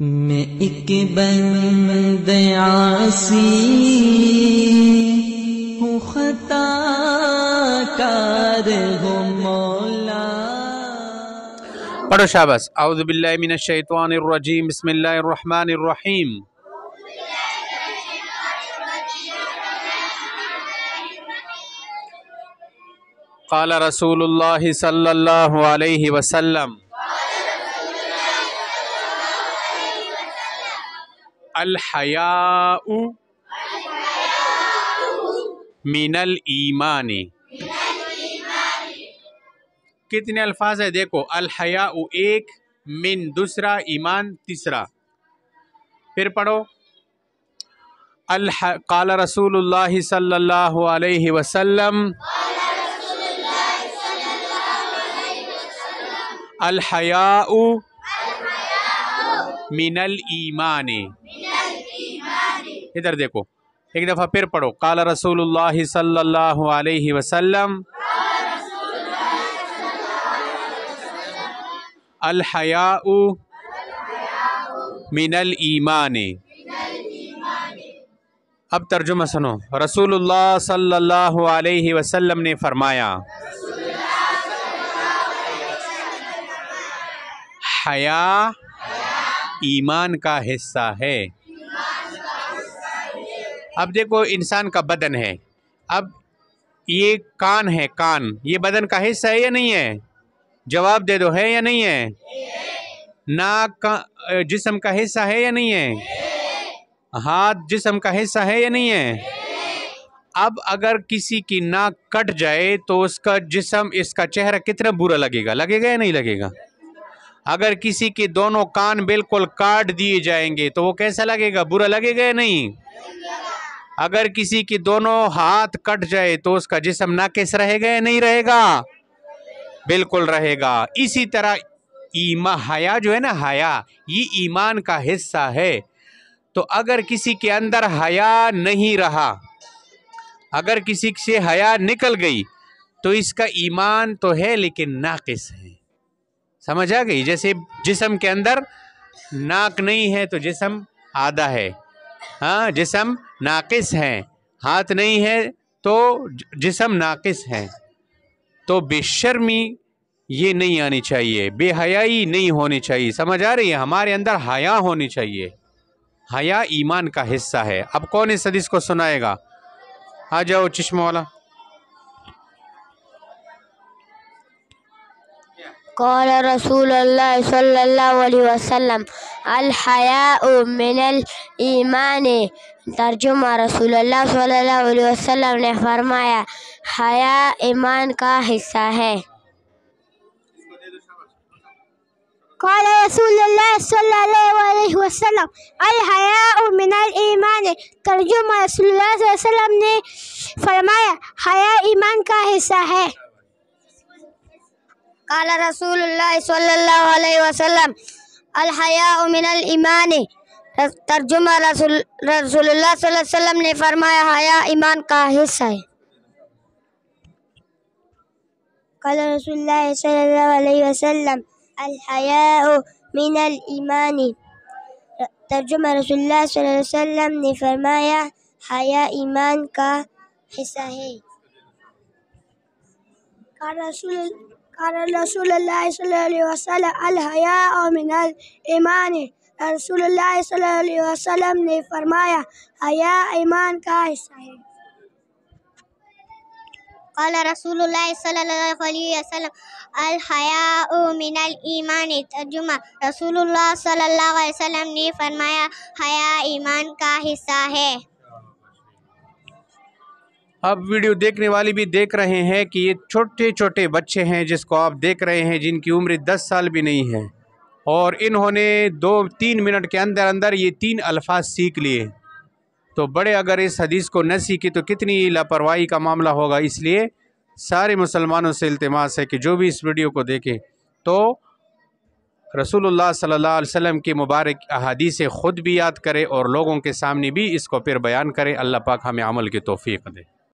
میں ایک بند عاصی ہوں، خطا کار ہوں مولا۔ پڑھو شاباش۔ اعوذ باللہ من الشیطان الرجیم، بسم اللہ الرحمن الرحیم۔ قال رسول اللہ صلی اللہ علیہ وسلم الحیاء من الایمان۔ کتنے الفاظ ہیں دیکھو، الحیاء ایک، من دوسرا، ایمان تیسرا۔ پھر پڑھو، قال رسول اللہ صلی اللہ علیہ وسلم الحیاء من الایمان۔ ادھر دیکھو ایک دفعہ پھر پڑھو، قال رسول اللہ صلی اللہ علیہ وسلم الحیاء من الایمان۔ اب ترجمہ سنو۔ رسول اللہ صلی اللہ علیہ وسلم نے فرمایا، حیا ایمان کا حصہ ہے۔ اب دیکھو انسان کا بدن ہے، اب یہ کان ہے، کان یہ بدن کا حصہ ہے یا نہیں ہے؟ جواب دے دو، ہے یا نہیں ہے؟ ناک کا جسم کا حصہ ہے یا نہیں ہے؟ ہاتھ جسم کا حصہ ہے یا نہیں ہے؟ اب اگر کسی کی ناک کٹ جائے تو اس کا جسم، اس کا چہرہ کتنا برا لگے گا، لگے گا یا نہیں لگے گا؟ اگر کسی کے دونوں کان بالکل کاٹ دیے جائیں گے تو وہ کیسا لگے گا، برا لگے گا یا نہیں؟ اگر کسی کی دونوں ہاتھ کٹ جائے تو اس کا جسم ناقص رہے گا یا نہیں رہے گا؟ بالکل رہے گا۔ اسی طرح حیا جو ہے نا، حیا یہ ایمان کا حصہ ہے۔ تو اگر کسی کے اندر حیا نہیں رہا، اگر کسی سے حیا نکل گئی تو اس کا ایمان تو ہے لیکن ناقص ہے۔ سمجھ آ گئی؟ جیسے جسم کے اندر ناک نہیں ہے تو جسم آدھا ہے، ہاں جسم ناقص ہے، ہاتھ نہیں ہے تو جسم ناقص ہے۔ تو بے شرمی یہ نہیں آنی چاہیے، بے حیائی نہیں ہونی چاہیے۔ سمجھ آ رہی ہے؟ ہمارے اندر حیا ہونی چاہیے۔ حیا ایمان کا حصہ ہے۔ اب کون اس حدیث کو سنائے گا؟ آ جاؤ چشمہ والا۔ قال رسول اللہ صلی اللہ علیہ وسلم الحیاء من الایمان۔ ترجمہ، رسول اللہ صلی اللہ علیہ وسلم نے فرمایا، حیا ایمان کا حصہ ہے۔ قال رسول اللہ صلی اللہ علیہ وسلم الحیاء من الایمان۔ ترجمہ، رسول اللہ صلی اللہ علیہ وسلم نے فرمایا، حیا ایمان کا حصہ ہے۔ قال رسول اللہ صلی اللہ علیہ وسلم الحیاء من الایمان۔ ترجمہ، رسول اللہ صلی اللہ علیہ وسلم نے فرمایا، حیا ایمان کا حصہ ہے۔ قال رسول اللہ صلی اللہ علیہ وسلم الحیاء من الایمان۔ ترجمہ، رسول اللہ صلی اللہ علیہ وسلم نے فرمایا، حیا ایمان کا حصہ ہے۔ قال رسول اللہ صلی اللہ علیہ وسلم الحیاء من الایمان۔ رسول اللہ صلی اللہ علیہ وسلم نے فرمایا، حیا ایمان کا حصہ ہے۔ قال رسول اللہ صلی اللہ علیہ وسلم الحیاء من الایمان۔ ترجمہ، رسول اللہ صلی اللہ علیہ وسلم نے فرمایا، حیا ایمان کا حصہ ہے۔ اب ویڈیو دیکھنے والی بھی دیکھ رہے ہیں کہ یہ چھوٹے چھوٹے بچے ہیں جس کو آپ دیکھ رہے ہیں، جن کی عمر 10 سال بھی نہیں ہے، اور انہوں نے 2-3 منٹ کے اندر اندر یہ 3 الفاظ سیکھ لیے۔ تو بڑے اگر اس حدیث کو نہ سیکھے تو کتنی لاپرواہی کا معاملہ ہوگا۔ اس لیے سارے مسلمانوں سے التماس ہے کہ جو بھی اس ویڈیو کو دیکھے تو رسول اللہ صلی اللہ علیہ وسلم کی مبارک احادیث خود بھی یاد کرے اور لوگوں کے سامنے بھی اس کو پھر بیان کرے۔ اللہ پاک ہمیں عمل کی توفیق دے۔